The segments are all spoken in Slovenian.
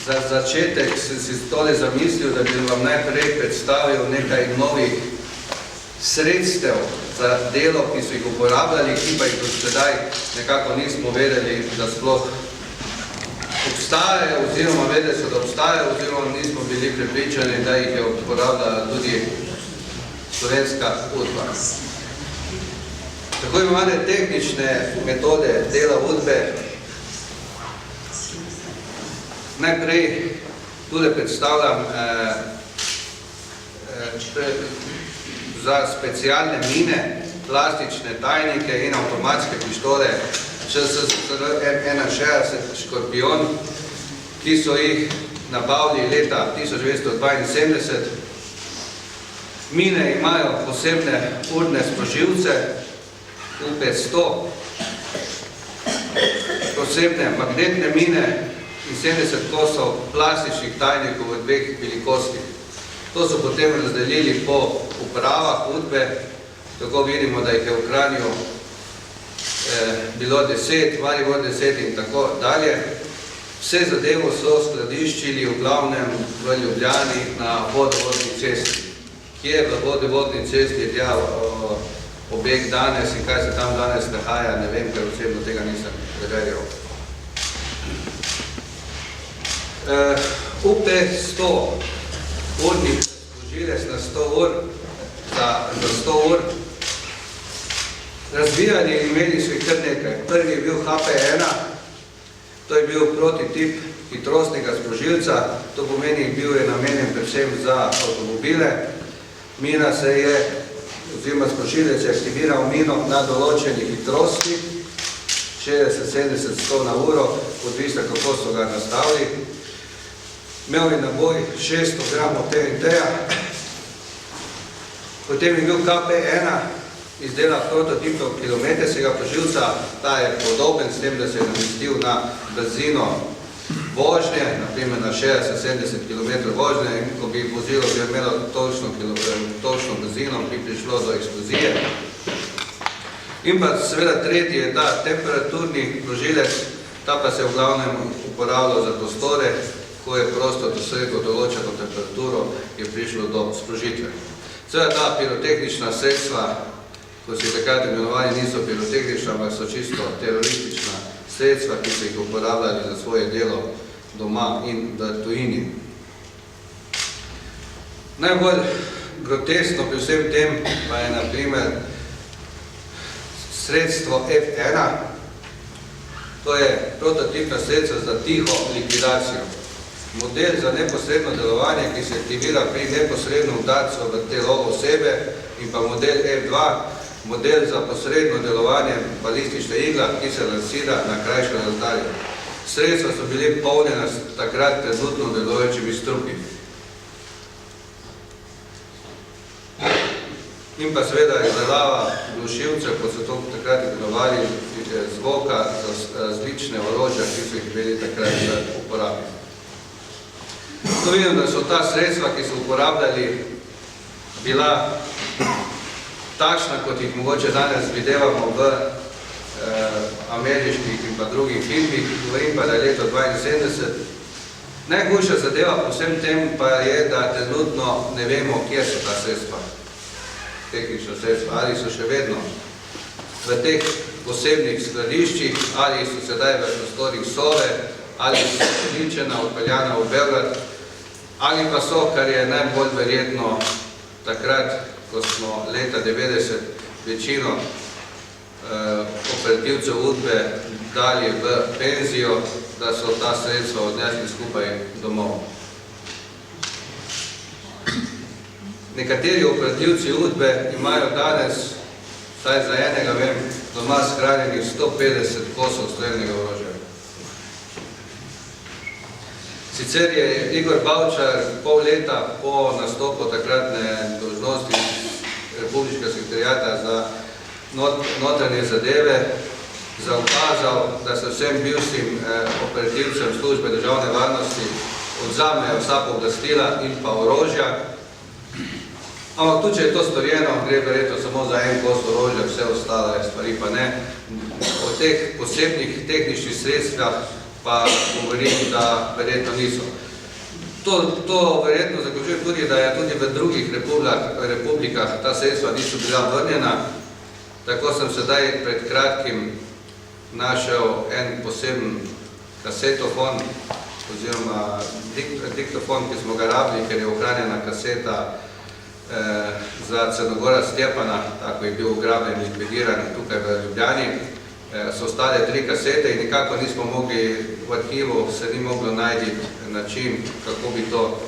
Za začetek sem si tole zamislil, da bi vam najprej predstavil nekaj novih sredstev za delo, ki so jih uporabljali, ki pa jih do sedaj nekako nismo vedeli, da sploh obstajajo, oziroma vedeli so, da obstajajo, oziroma nismo bili prepričani, da jih je uporabljala tudi slovenska udba. Tako imenovane tehnične metode dela udbe. Najprej tudi predstavljam za specialne mine, plastične tajnike in avtomatske pištole ČSSR-61 Škorpion, ki so jih nabavili leta 1972. Mine imajo posebne urne sprožilce, UP100, posebne magnetne mine in 70 kosov plastičnih tajnikov v dveh velikostih. To so potem razdelili po upravah udbe, tako vidimo, da jih je v Kranju bilo 10, Maribor 10 in tako dalje. Vse zadevo so skladiščili v glavnem v Ljubljani na vodovodni cesti. Kje v vodovodni cesti je tja objekt danes in kaj se tam danes nahaja, ne vem, ker osebno tega nisem preverjal. UP100 urnih sprožilec na 100 ur, za 100 ur, razvijali in imeli so jih kar nekaj. Prvi je bil HP1, to je bil prototip hitrostnega sprožilca, to pomeni, bil je namenjen predvsem za avtomobile. Mina se je, oziroma sprožilec je aktiviral mino na določeni hitrosti, 60, 70, 100 na uro, odvisno kako so ga nastavili. Imel je naboj 600 gramov TNT-ja. Potem je bil KP1, izdela prototipov kilometrskega sprožilca, ta je podoben s tem, da se je namestil na brzino vožnje, naprimer na 60-70 km vožnje, in ko bi vozilo bi imelo točno brzino, bi prišlo do eksplozije. In pa seveda tretji je ta temperaturni sprožilec, ta pa se v glavnem uporabljal za prostore, ko je prostor dosegel določeno temperaturo, je prišlo do sprožitve. Seveda ta pirotehnična sredstva, ko se takrat imenovali, niso pirotehnična, ampak so čisto teroristična sredstva, ki so jih uporabljali za svoje delo doma in v tujini. Najbolj groteskno pri vsem tem pa je na primer sredstvo F1, to je prototipna sredstva za tiho likvidacijo. Model za neposredno delovanje, ki se aktivira pri neposrednem udarcu v telo osebe, in pa model F2, model za posredno delovanje balistične igla, ki se lansira na krajšo razdaljo. Sredstva so bili polnjena takrat trenutno delujočimi strupi. In pa seveda izdelava glušilcev, kot so to takrat imenovali, zvoka za različne orožja, ki so jih imeli takrat v uporabi. To vidim, da so ta sredstva, ki so uporabljali, bila takšna, kot jih mogoče danes videvamo v ameriških in pa drugih filmih, govorim pa, da je leto 1972. Najhujša zadeva po vsem tem pa je, da trenutno ne vemo, kje so ta sredstva, tehnična sredstva, ali so še vedno v teh posebnih skladiščih, ali so sedaj v prostorih Sove, ali so uničena, odpeljana v Beograd, ali pa so, kar je najbolj verjetno takrat, ko smo leta 90 večino operativcev udbe dali v penzijo, da so ta sredstva odnesli skupaj domov. Nekateri operativci udbe imajo danes, vsaj za enega vem, doma shranjenih 150 kosov strelnega orožja. Sicer je Igor Bavčar pol leta po nastopu takratne dolžnosti Republiškega sekretarijata za notranje zadeve zaukazal, da se vsem bivšim operativcem službe državne varnosti odzamejo vsa pooblastila in pa orožja. Ampak tudi, če je to storjeno, gre verjetno samo za en kos orožja, vse ostale stvari pa ne. O teh posebnih tehničnih sredstvah pa govorim, da verjetno niso. To verjetno zaključuje tudi, da je tudi v drugih republikah ta sredstva niso bila vrnjena. Tako sem sedaj pred kratkim našel en poseben kasetofon oziroma diktofon, ki smo ga rabili, ker je ohranjena kaseta za Crnogora Stjepana, tako je bil ugrabljen in likvidiran tukaj v Ljubljani. So ostale 3 kasete in nikako nismo mogli v arhivu, se ni moglo najti način, kako bi to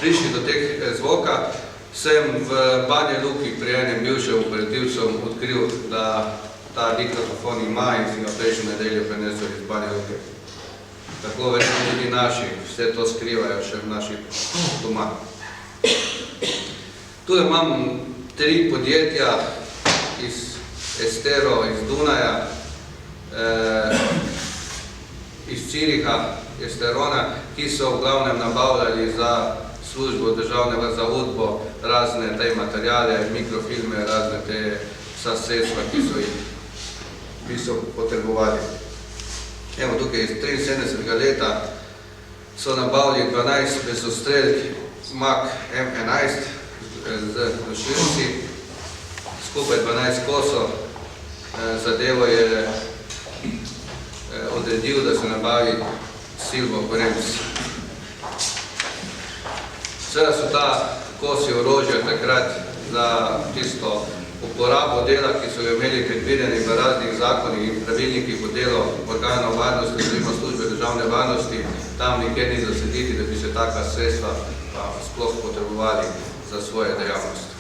prišli do teh zvoka. Sem v Banja Luki pri enem bivšem operativcem odkril, da ta diktofon ima in si ga prejšnjo nedeljo prenesel iz Banja Luke. Tako verjetno tudi naši vse to skrivajo še v naših doma. Tu imam 3 podjetja iz Estero, iz Dunaja, iz Ciriha, Esterona, ki so v glavnem nabavljali za službo državnega zaudbo razne te materijale, mikrofilme, razne te vsa sredstva, ki so potrebovali. Evo tukaj iz 73. leta so nabavili 12 bezostrelk MAK M11 z nošilci, skupaj 12 kosov. Zadevo je odredil, da se nabavi Silvo Korenc. Seveda so ta kosi orožja takrat za tisto uporabo dela, ki so jo imeli predvideni v raznih zakonih in pravilnikih o delu organov varnosti oziroma službe državne varnosti, tam nikjer ni zasediti, da bi se taka sredstva pa sploh potrebovali za svoje dejavnosti.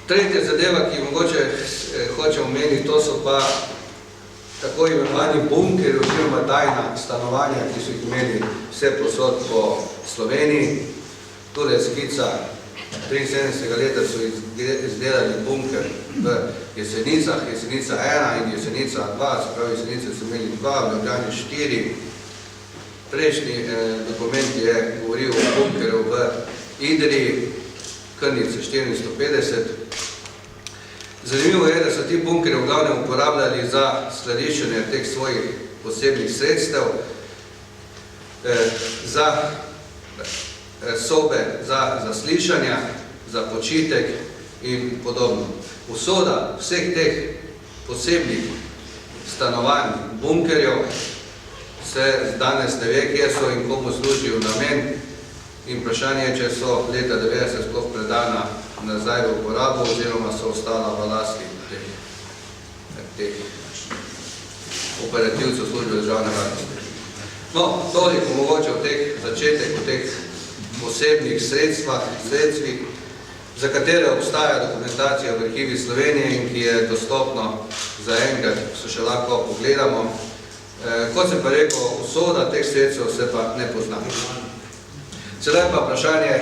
Tretja zadeva, ki mogoče hočem omeniti, to so pa tako imenovani bunkeri oziroma tajna stanovanja, ki so jih imeli vse posod po Sloveniji. Tule je skica 73. leta so izdelali bunker v Jesenicah, Jesenica 1 in Jesenica 2, se pravi Jesenice so imeli 2, v Ljubljani 4. Prejšnji dokument je govoril o bunkerju v Idriji, Krnice 450. Zanimivo je, da so ti bunkeri v glavnem uporabljali za skladiščenje teh svojih posebnih sredstev, za sobe, za zaslišanja, za počitek in podobno. Usoda vseh teh posebnih stanovanj, bunkerjev, se danes ne ve, kje so in komu služijo namen. In vprašanje je, če so leta 90 sploh predana nazaj v uporabo oziroma so ostala v lasti teh operativcev službe državne varnosti. No, toliko mogoče o teh začetek, o teh posebnih sredstvih, za katere obstaja dokumentacija v arhivi Slovenije in ki je dostopno za enkrat, so še lahko pogledamo. Kot sem pa rekel, usoda teh sredstev se pa ne pozna. Sedaj pa vprašanje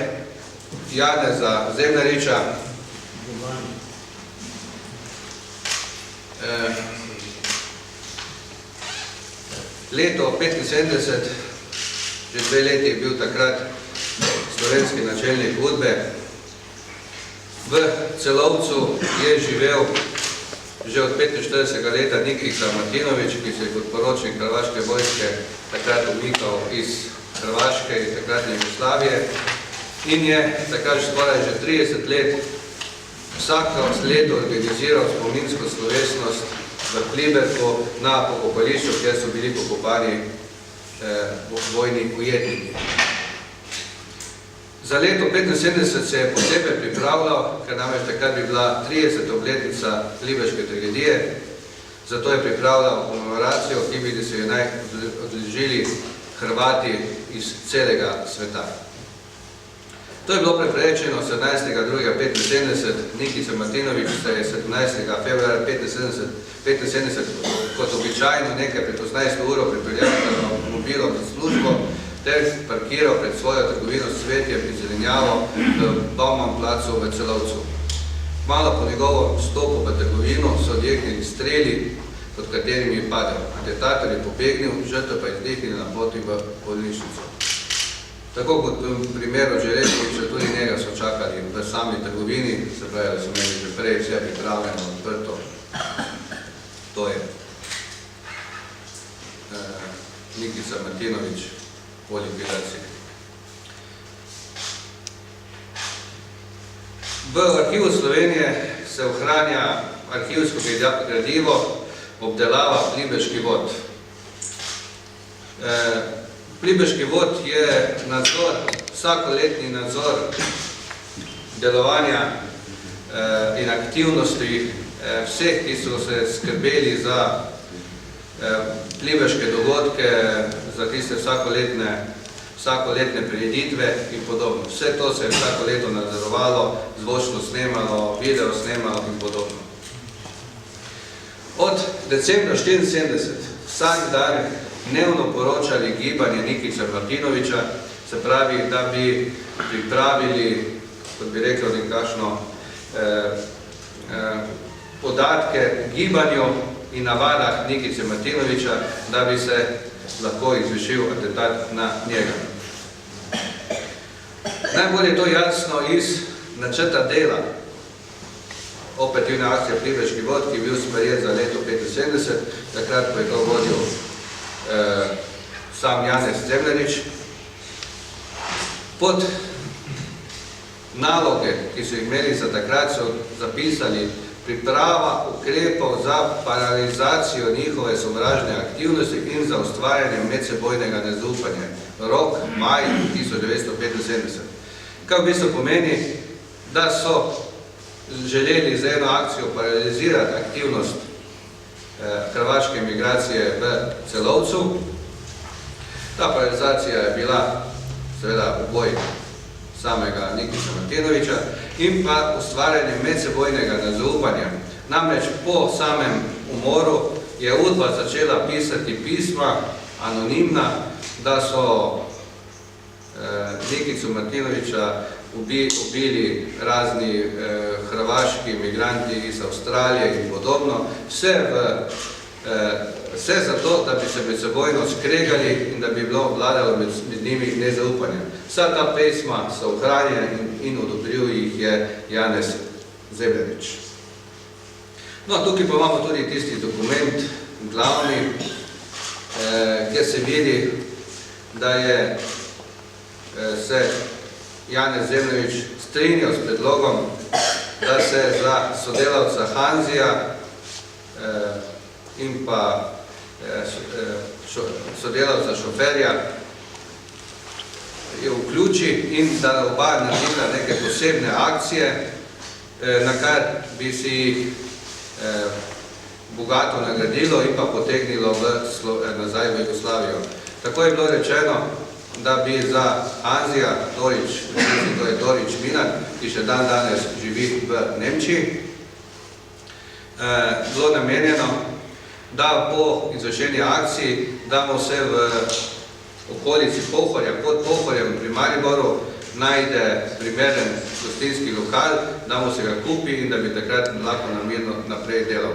Janeza Zemljariča. Leto 1975, že 2 leti je bil takrat slovenski načelnik Udbe. V Celovcu je živel že od 45. leta Nikita Martinović, ki se je kot poročnik Hrvaške vojske takrat umikal iz Hrvaške in takratne Jugoslavije in je takrat skoraj že 30 let vsako leto organiziral spominsko slovesnost v Pliberku na pokopališču, kjer so bili pokopani vojni ujetniki. Za leto 1975 se je posebej pripravljal, ker namreč takrat bi bila 30. obletnica Pliberške tragedije, zato je pripravljal komemoracijo, ki bi se jo naj odležili Hrvati iz celega sveta. To je bilo preprečeno 17.2.1975, Nikita Martinović se je 17. februarja 1975 kot običajno nekaj pred 18. uro pripeljal na avtomobilom za službo ter parkiral pred svojo trgovino s cvetjem in zelenjavo v Bauman placu v Celovcu. Malo po njegovom vstopu v trgovino so odjeknili streli, pod katerimi je padel. Atentator je pobegnil, žrtev pa je izdihnila na poti v bolnišnico. Tako kot v primeru Železnice, tudi njega so čakali v sami trgovini, se pravi, da so imeli že prej vse pripravljeno, odprto. To je. Nikica Martinović po likvidaciji. V Arhivu Slovenije se ohranja arhivsko gradivo obdelava Pliberški vod. Pliberški vod je nadzor, vsakoletni nadzor delovanja in aktivnosti vseh, ki so se skrbeli za pliberške dogodke, za tiste vsakoletne prireditve in podobno. Vse to se je vsako leto nadzorovalo, zvočno snemalo, video snemalo in podobno. Od decembra 1974 vsak dan dnevno poročali gibanje Nikice Martinovića, se pravi, da bi pripravili, kot bi rekel, nekakšno podatke gibanju in navadah Nikice Martinovića, da bi se lahko izvršil atentat na njega. Najbolj je to jasno iz načrta dela operativne akcije Pliberški vod, ki je bil sprejet za leto 1975, takrat, ko je to vodil sam Janez Zemljanič. Pod naloge, ki so imeli za takrat, so zapisali priprava ukrepov za paralizacijo njihove sovražne aktivnosti in za ustvarjanje medsebojnega nezaupanja. Rok maj 1975. Kaj v bistvu pomeni, da so želeli za eno akcijo paralizirati aktivnost hrvaške migracije v Celovcu. Ta paralizacija je bila seveda uboj samega Nikice Martinovića in pa ustvarjanje medsebojnega nezaupanja. Namreč po samem umoru je UDBA začela pisati pisma, anonimna, da so Nikicu Martinovića ubili razni hrvaški migranti iz Avstralije in podobno. Vse zato, da bi se medsebojno skregali in da bi bilo vladalo med njimi nezaupanje. Vsa ta pisma so ohranjena in odobril jih je Janez Zemljanič. No, tukaj pa imamo tudi tisti dokument, glavni, kjer se vidi, da je se Janez Zemljanič strinjal s predlogom, da se za sodelavca Hanzija in pa sodelavca šoferja vključi in da oba naredila neke posebne akcije, na kar bi si jih bogato nagradilo in pa potegnilo nazaj v Jugoslavijo. Tako je bilo rečeno, da bi za Hanzija Dorić, to je Dorić Milan, ki še dan danes živi v Nemčiji, bilo namenjeno, da po izvršeni akciji damo se v okolici Pohorja, pod Pohorjem pri Mariboru, najde primeren gostinski lokal, damo se ga kupi in da bi takrat lahko namirno naprej delal.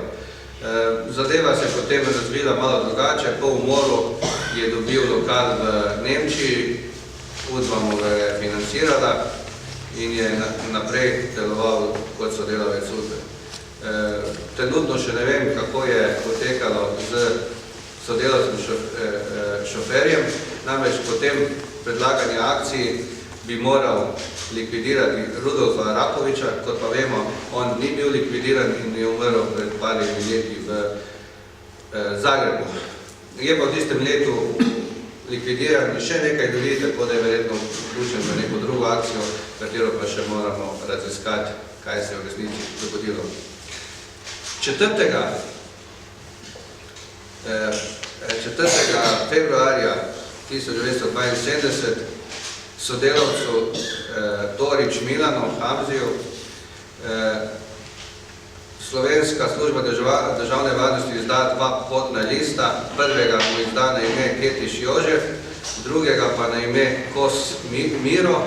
Zadeva se potem razvila malo drugače, po umoru je dobil lokal v Nemčiji, UDBA mu ga je financirala in je naprej deloval kot sodelavec UDBE. Trenutno še ne vem, kako je potekalo z sodelavcem šoferjem, namreč po tem predlagani akciji bi moral likvidirati Rudolfa Arapovića, kot pa vemo, on ni bil likvidiran in je umrl pred parimi leti v Zagrebu. Je pa v tistem letu likvidiran še nekaj ljudi, tako da je verjetno vključen v neko drugo akcijo, katero pa še moramo raziskati, kaj se je v resnici dogodilo. 4. februarja 1972 sodelavcu Dorić Milanu, Hamziju, Slovenska služba državne varnosti izda 2 potna lista. Prvega mu izda na ime Ketiš Jožef, drugega pa na ime Kos Miro,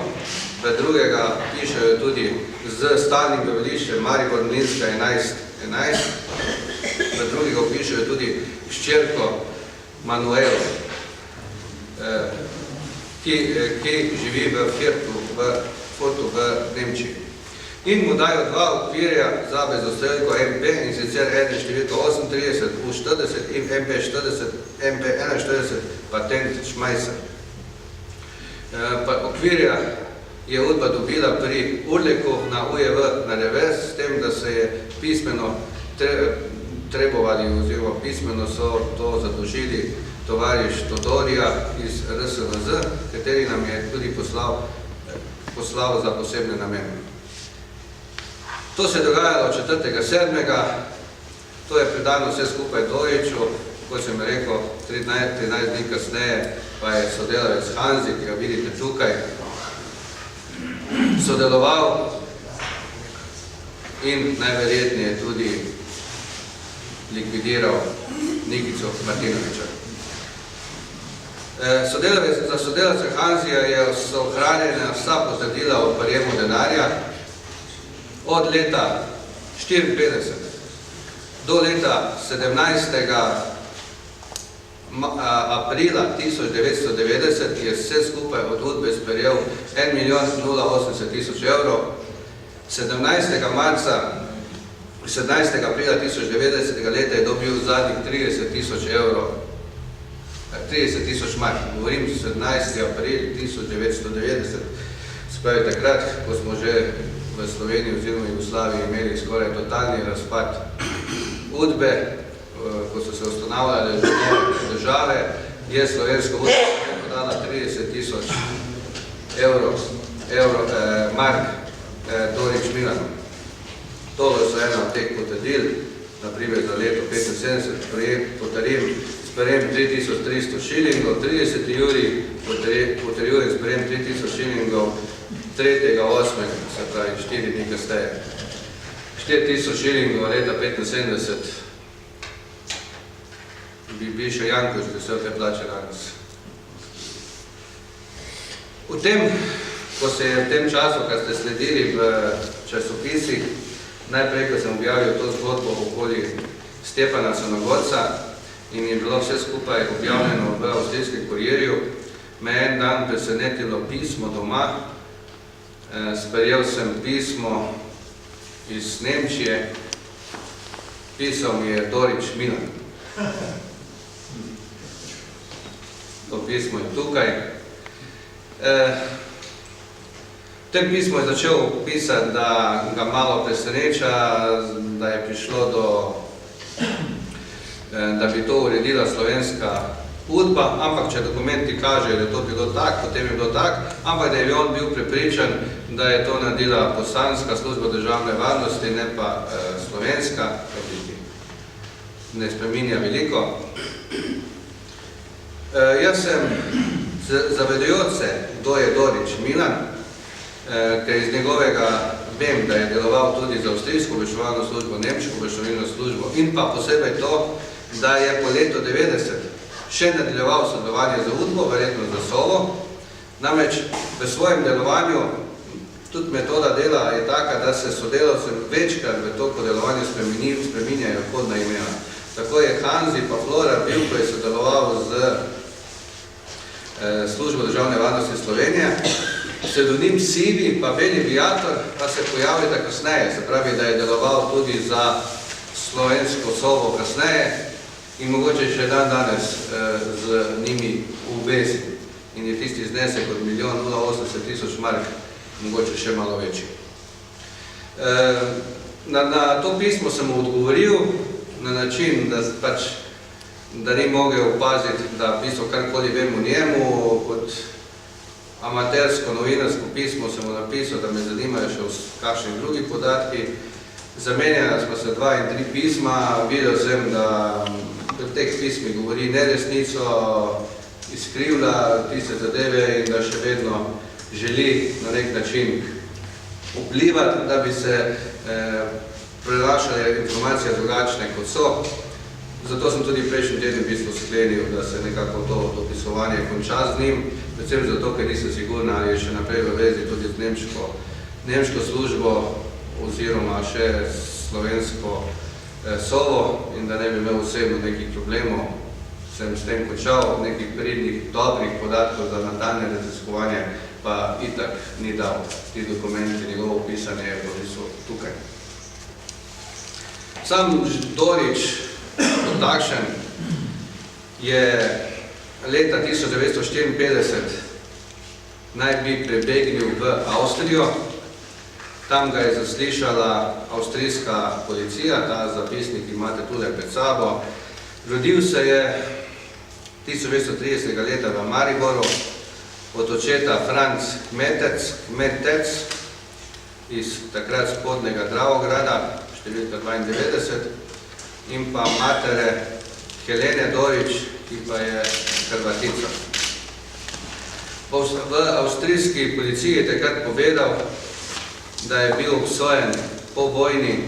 v drugega pišejo tudi z stalnim bivališčem Maribor Mlinska 11, v drugega pišejo tudi hčerko Manuelo, ki živi v Furtu v Nemčiji. in mu dajo dva okvirja za bezostrelko MP, in sicer eden številko 38 U40 in MP41 patent Schmeisser. Okvirja je Udba dobila pri Urleku na UJV na revers, s tem, da se je pismeno trebovali, oziroma pismeno so to zadolžili tovariš Todorija iz RSNZ, kateri nam je tudi poslal za posebne namene. To se je dogajalo 4.7. To je predano vse skupaj Doriču, kot sem rekel, 13 dni kasneje pa je sodelavec Hanzi, ki ga vidite tukaj, sodeloval in najverjetneje tudi likvidiral Nikico Martinoviča. Za sodelavce Hanzija so ohranjena vsa potrdila o prijemu denarja od leta 1954 do leta 17. Aprila 1990 je vse skupaj od Udbe sprejel 1.080.000 evrov. 17. aprila 1990 leta je dobil zadnjih 30.000 evrov. 30.000 mark. Govorim 17. april 1990. Spravi takrat, ko smo že v Sloveniji oziroma Jugoslaviji imeli skoraj totalni razpad Udbe, ko so se ustanavljale države, je slovensko Udba podala 30.000 mark Dorič Milanu. To so ena od teh potrdil, naprimer za leto 1975 sprejem 3.300 šilingov, 30. juli potrjujem sprejem 3.000 šilingov 3.8., se pravi 4 dni kasneje. 4.000 šilingov leta 1975 bi še Jankovič vse te plače danes. V tem času, ko ste sledili v časopisih, najprej, ko sem objavil to zgodbo okoli Stepana Sonogorca in je bilo vse skupaj objavljeno v avstrijskem kurirju, me je en dan presenetilo pismo doma. Sprejel sem pismo iz Nemčije, pisal mi je Dorič Milan. To pismo je tukaj. V tem pismu je začel pisati, da ga malo preseneča, da je prišlo da bi to uredila slovenska Udba, ampak če dokumenti kažejo, da je to bilo tak, potem je bilo tak, ampak da je on bil prepričan, da je to naredila Bosanska služba državne varnosti, ne pa slovenska, ne spreminja veliko. Jaz sem zavedajoč se, kdo je Dorič Milan, ker iz njegovega vem, da je deloval tudi za avstrijsko obveščevalno službo, nemško obveščevalno službo in pa posebej to, da je po letu 90 še nadaljeval sodelovanje za Udbo, verjetno za Sovo. Namreč v svojem delovanju tudi metoda dela je taka, da se sodelavcem večkrat v toku delovanja spreminjajo kodna imena. Tako je Hanzi pa Flora bil, ko je sodeloval z službo državne varnosti Slovenije. Pseudonim Sivi pa Beli Viator pa se pojavlja kasneje, se pravi, da je deloval tudi za slovensko Sovo kasneje in mogoče še dan danes z njimi v vezi. In je tisti znesek od 1.080.000 mark mogoče še malo večji. Na to pismo sem mu odgovoril na način, da ni mogel opaziti, da pisal karkoli vem o njemu. Kot amatersko novinarsko pismo sem mu napisal, da me zanimajo še kakšni drugi podatki. Zamenjala smo se 2 in 3 pisma, videl sem, da v teh pismih govori neresnico, izkrivlja tiste zadeve in da še vedno želi na nek način vplivati, da bi se prenašale informacije drugačne, kot so. Zato sem tudi prejšnji teden v bistvu sklenil, da se nekako to dopisovanje konča z njim, predvsem zato, ker nisem sigurna, ali je še naprej v vezi tudi z nemško službo oziroma še slovensko Sovo in da ne bi imel osebno nekih problemov sem s tem končal, nekih pridnih, dobrih podatkov za nadaljnje raziskovanje pa itak ni dal. Ti dokumenti, njegovo pisanje je pa niso tukaj. Sam Dorič, kot takšen, je leta 1954 naj bi prebegnil v Avstrijo. Tam ga je zaslišala avstrijska policija, ta zapisnik imate tule pred sabo. Rodil se je 1930. leta v Mariboru od očeta Franc Kmetec iz takrat spodnjega Dravograda, številka 92, in pa matere Helene Dorič, ki pa je Hrvatica. V avstrijski policiji je takrat povedal, da je bil obsojen po vojni,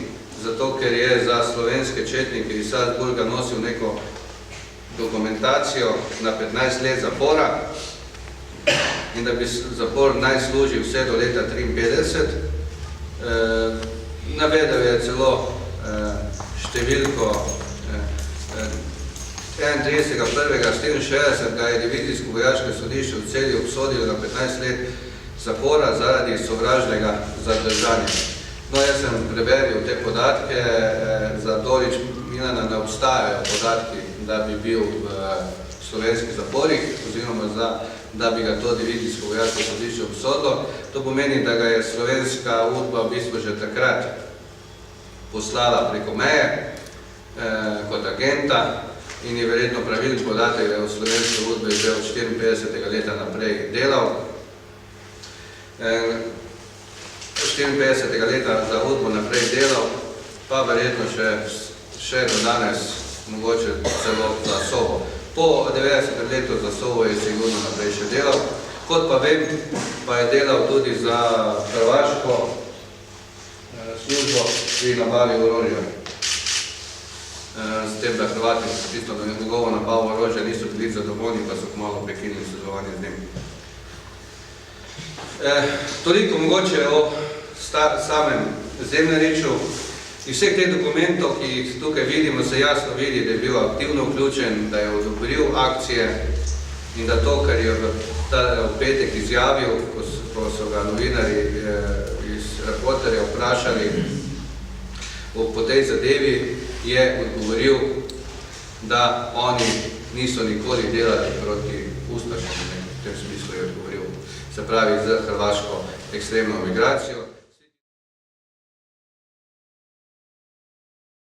zato ker je za slovenske četnike iz Salzburga nosil neko dokumentacijo na 15 let zapora in da bi zapor naj služil vse do leta 1953. Navedel je celo številko 31.1.64 ga je divizijsko vojaško sodišče v Celju obsodilo na 15 let zapora zaradi sovražnega zadržanja. No, jaz sem preveril te podatke, za Dorič Milana ne obstajajo podatki, da bi bil v slovenskih zaporih, oziroma da bi ga to divizijsko vojaško sodišče obsodilo. To pomeni, da ga je slovenska udba v bistvu že takrat poslala preko meje kot agenta in je verjetno pravilen podatek, da je v slovenske udbe že od 54. leta naprej delal. 54. leta za udbo naprej delal, pa verjetno še do danes, mogoče celo za Sovo. Po 90. letu za Sovo je sigurno naprej še delal. Kot pa vem, pa je delal tudi za hrvaško službo pri nabavi orožja. S tem, da Hrvati tisto na njegovo nabavo orožja niso bili zadovoljni, pa so kmalu prekinili sodelovanje z njim. Toliko mogoče o samem Zemljariču. Iz vseh teh dokumentov, ki jih tukaj vidimo, se jasno vidi, da je bil aktivno vključen, da je odobril akcije in da to, kar je v petek izjavil, ko so ga novinarji iz Reporterja vprašali po tej zadevi, je odgovoril, da oni niso nikoli delali proti ustašam, v tem smislu je odgovoril. Se pravi, z hrvaško ekstremno migracijo.